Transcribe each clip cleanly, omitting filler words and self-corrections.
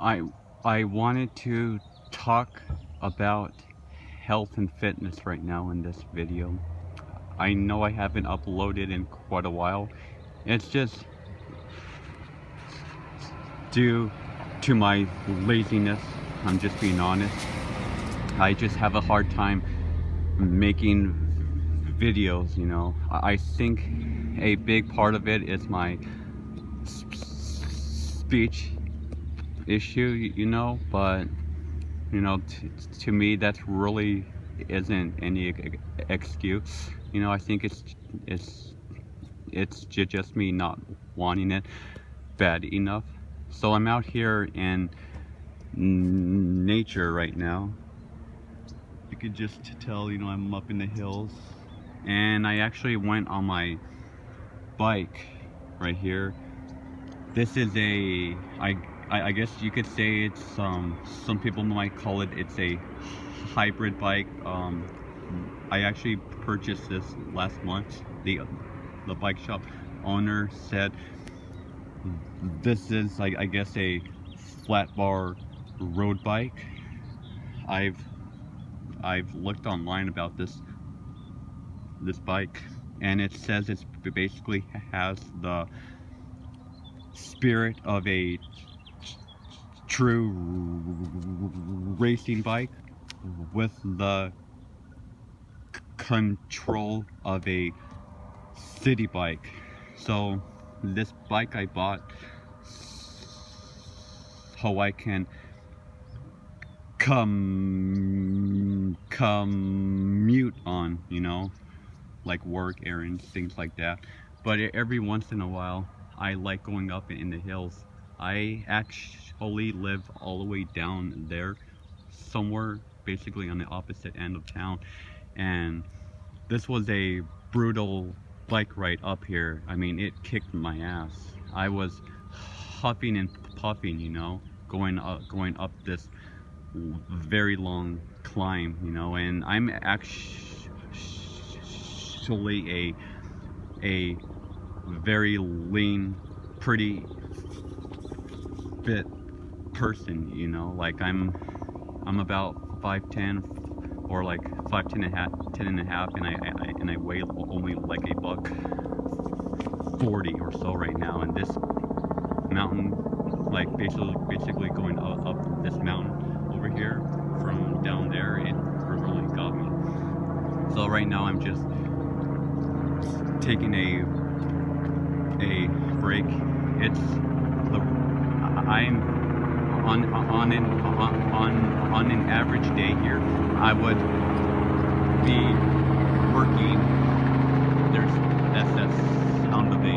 I I wanted to talk about health and fitness right now in this video. I know I haven't uploaded in quite a while. It's just due to my laziness. I'm just being honest. I just have a hard time making videos, you know. I think a big part of it is my speech issue, you know, but you know, to me that really isn't any excuse. You know, I think it's just me not wanting it bad enough. So I'm out here in nature right now. You could just tell, you know, I'm up in the hills, and I actually went on my bike right here. This is I guess you could say it's some people might call it's a hybrid bike. I actually purchased this last month. The bike shop owner said this is I guess a flat bar road bike. I've looked online about this bike, and it says it's basically has the spirit of a true racing bike with the control of a city bike. So this bike I bought so I can commute on, you know, like work errands, things like that. But every once in a while I like going up in the hills. I actually live all the way down there somewhere, basically on the opposite end of town, and this was a brutal bike ride up here. I mean, it kicked my ass. I was huffing and puffing, you know, going up this very long climb, you know, and I'm actually a very lean, pretty fit person, you know. Like I'm about 5'10", or like 5'10" and a half, and I weigh only like a buck 40 or so right now. And this mountain, like basically going up this mountain over here from down there, it really got me. So right now I'm just taking a break. I'm on an average day here, I would be working. That's sound of a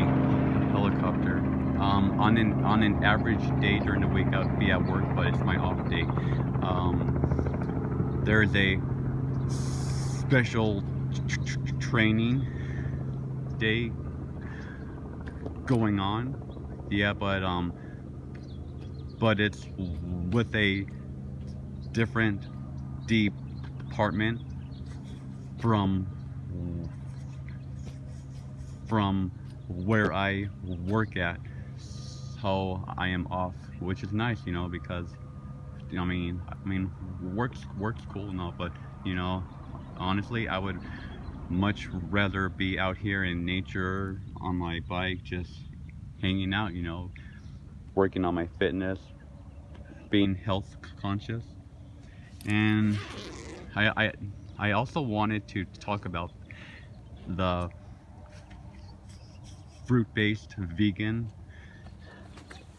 helicopter. On an average day during the week, I would be at work, but it's my off day. There is a special training day going on. Yeah, but it's with a different department from where I work at. So I am off, which is nice, you know, because I mean work's cool and all, but you know, honestly, I would much rather be out here in nature on my bike, just hanging out, you know, working on my fitness, being health conscious. And I also wanted to talk about the fruit-based vegan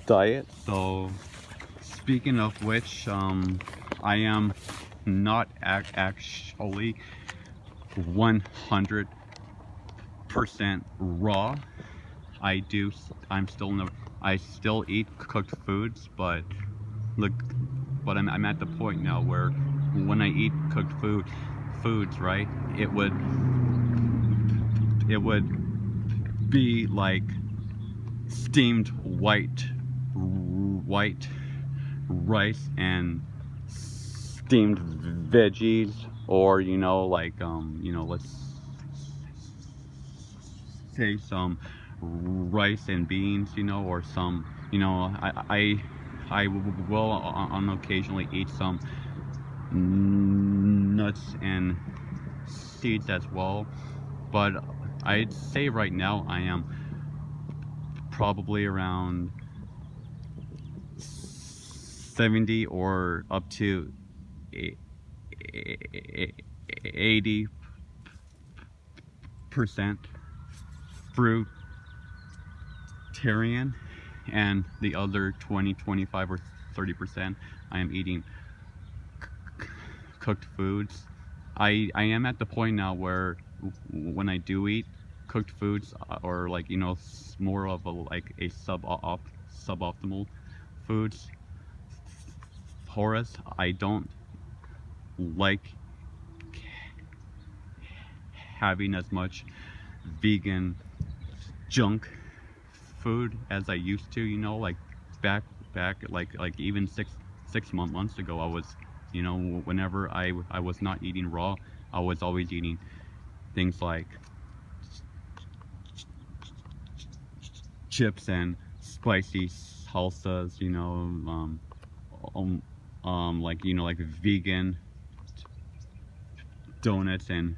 diet. So speaking of which, I am not actually 100% raw. I still eat cooked foods, but look, I'm at the point now where when I eat cooked foods, right, it would be like steamed white rice and steamed veggies, or you know, like you know, let's say some rice and beans, you know, or some, you know, I will on occasionally eat some nuts and seeds as well, but I'd say right now I am probably around 70 or up to 80% fruitarian, and the other 20, 25, or 30% I am eating cooked foods. I am at the point now where when I do eat cooked foods, or like, you know, more of a like a suboptimal foods for us, I don't like having as much vegan junk food as I used to, you know, like back like even six months ago, I was, you know, whenever I was not eating raw, I was always eating things like chips and spicy salsas, you know, like, you know, like vegan donuts and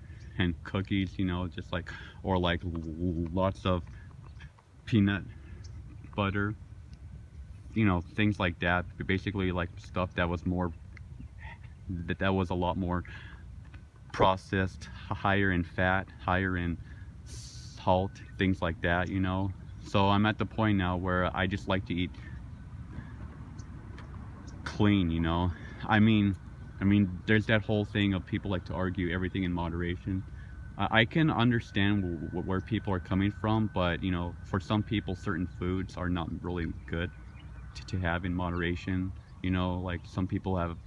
cookies, you know, just like, or like lots of peanut butter, you know, things like that. Basically like stuff that was more, that was a lot more processed, higher in fat, higher in salt, things like that, you know. So I'm at the point now where I just like to eat clean, you know. I mean, there's that whole thing of people like to argue everything in moderation. I can understand where people are coming from, but you know, for some people, certain foods are not really good to have in moderation. You know, like some people have,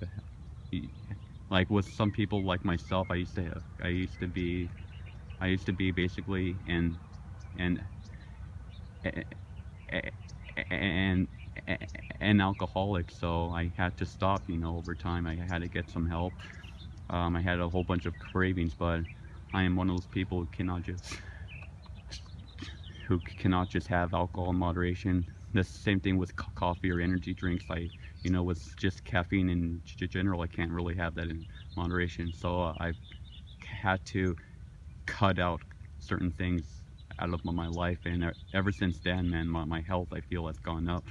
like with some people like myself, I used to be basically and and an alcoholic, so I had to stop, you know, over time. I had to get some help. I had a whole bunch of cravings, but I am one of those people who cannot just have alcohol in moderation. The same thing with coffee or energy drinks. You know, with just caffeine in general, I can't really have that in moderation. So I've had to cut out certain things out of my life, and ever since then, man, my health, I feel, has gone up.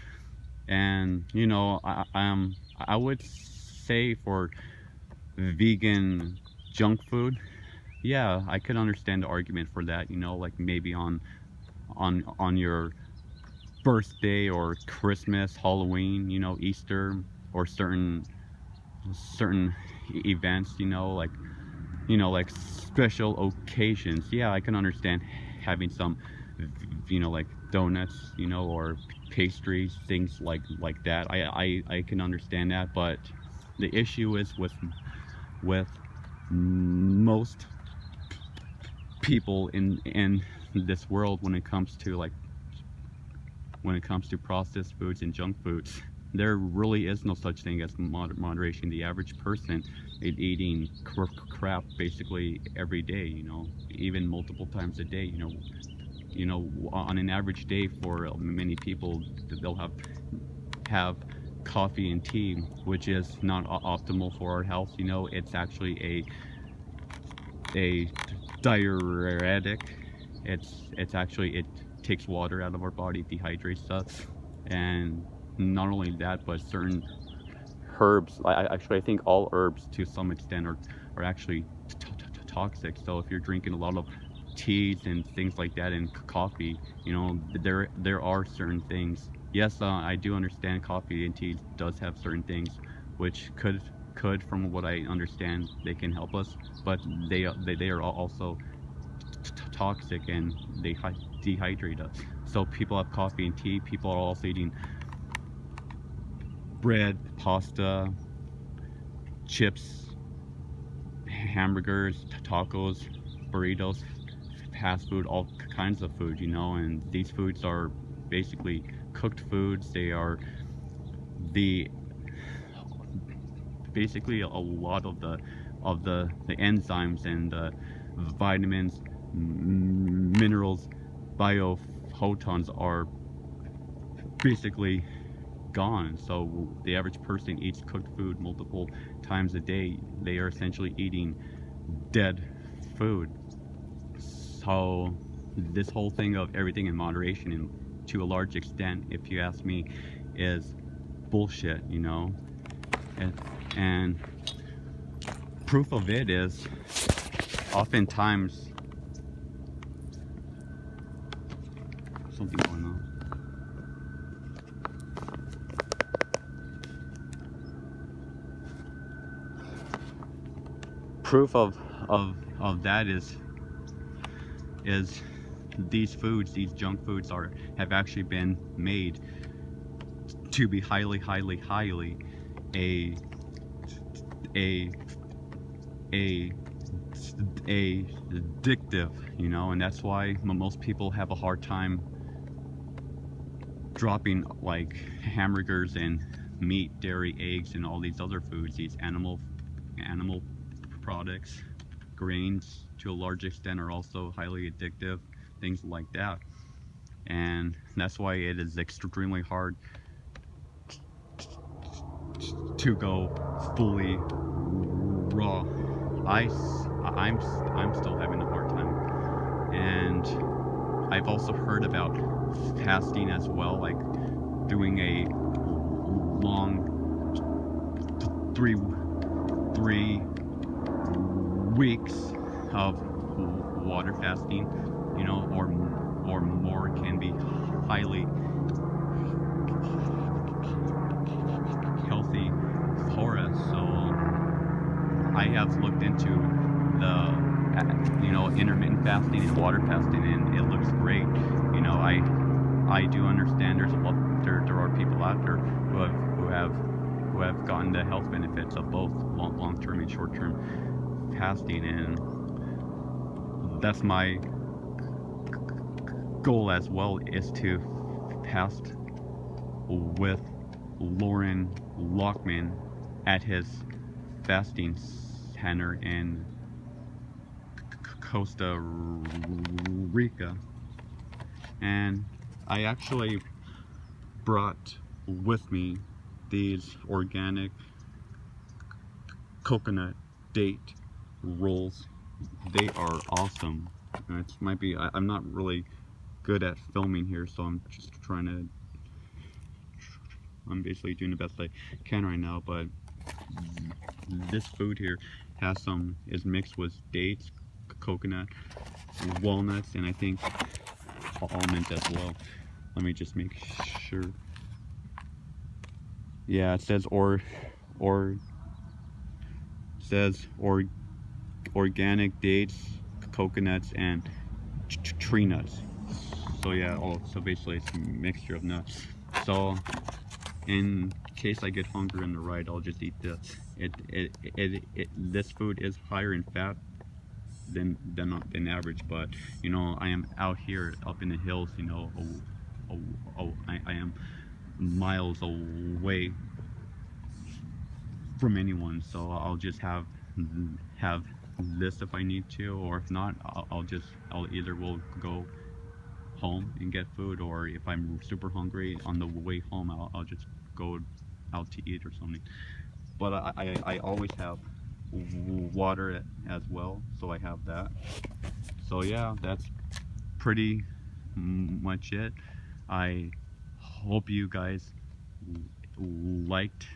And you know, I would say for vegan junk food, yeah, I could understand the argument for that. You know, like maybe on your birthday or Christmas, Halloween, you know, Easter, or certain events, you know, like, you know, like special occasions. Yeah, I can understand having some, you know, like donuts, you know, or pastries, things like that. I can understand that, but the issue is with most people in this world, when it comes to like, when it comes to processed foods and junk foods, there really is no such thing as moderation. The average person is eating crap basically every day, you know, even multiple times a day, you know, on an average day for many people, they'll have coffee and tea, which is not optimal for our health. You know, it's actually a diuretic. It's actually, it takes water out of our body, dehydrates us, and not only that, but certain herbs. I think all herbs to some extent are actually toxic. So if you're drinking a lot of teas and things like that and coffee, you know, there are certain things. Yes, I do understand coffee and tea does have certain things which could, from what I understand, they can help us, but they are also toxic, and they dehydrate us. So people have coffee and tea. People are also eating bread, pasta, chips, hamburgers, tacos, burritos, fast food, all kinds of food, you know. And these foods are basically cooked foods. They are the basically a lot of the enzymes and the vitamins, minerals, biophotons are basically gone. So the average person eats cooked food multiple times a day. They are essentially eating dead food. So this whole thing of everything in moderation, and to a large extent, if you ask me, is bullshit, you know. And proof of it is oftentimes something going on. Proof of that is these foods, these junk foods have actually been made to be highly a a a addictive, you know, and that's why most people have a hard time dropping like hamburgers and meat, dairy, eggs, and all these other foods, these animal products. Grains to a large extent are also highly addictive, things like that, and that's why it is extremely hard to go fully raw. I'm still having a hard time, and I've also heard about fasting as well, like doing a long three weeks of water fasting, you know, or more, can be highly healthy for us. So I have looked into the, you know, intermittent fasting and water fasting, and it looks great. You know, I do understand there are people out there who have gotten the health benefits of both long-term and short-term fasting, and that's my goal as well, is to fast with Lauren Lockman at his fasting center in Costa Rica. And I actually brought with me these organic coconut date rolls. They are awesome. It might be, I'm not really good at filming here, so I'm just I'm basically doing the best I can right now, but this food here is mixed with dates, coconut, walnuts, and I think almonds as well. Let me just make sure. Yeah, it says organic dates, coconuts, and tree nuts. So yeah, so basically it's a mixture of nuts. So in case I get hungry on the ride, I'll just eat this. This food is higher in fat than average, but you know, I am out here up in the hills, you know, I am miles away from anyone, so I'll just have this if I need to, or if not, I'll either will go home and get food, or if I'm super hungry on the way home, I'll just go out to eat or something. But I always have water as well, so I have that. So yeah, that's pretty much it. I hope you guys liked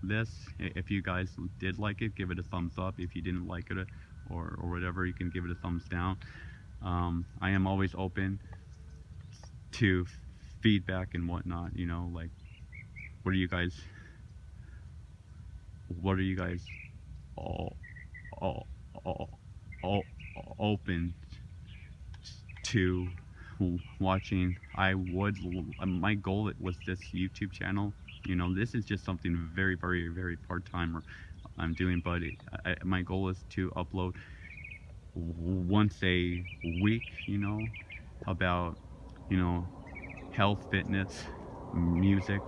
this. If you guys did like it, give it a thumbs up. If you didn't like it or whatever, you can give it a thumbs down. I am always open to feedback and whatnot, you know, like what are you guys all, all, all open to watching. My goal was this YouTube channel, you know, this is just something very part-time I'm doing, but my goal is to upload once a week, you know, about, you know, health, fitness, music,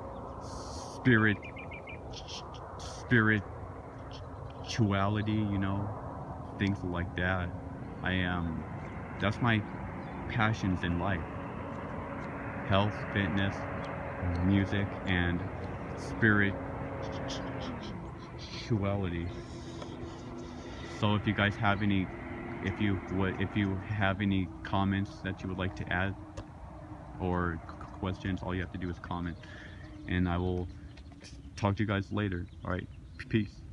spirituality, you know, things like that. That's my passions in life: health, fitness, music and spirituality. So if you guys have any, if you have any comments that you would like to add or questions, all you have to do is comment, and I will talk to you guys later. All right, peace.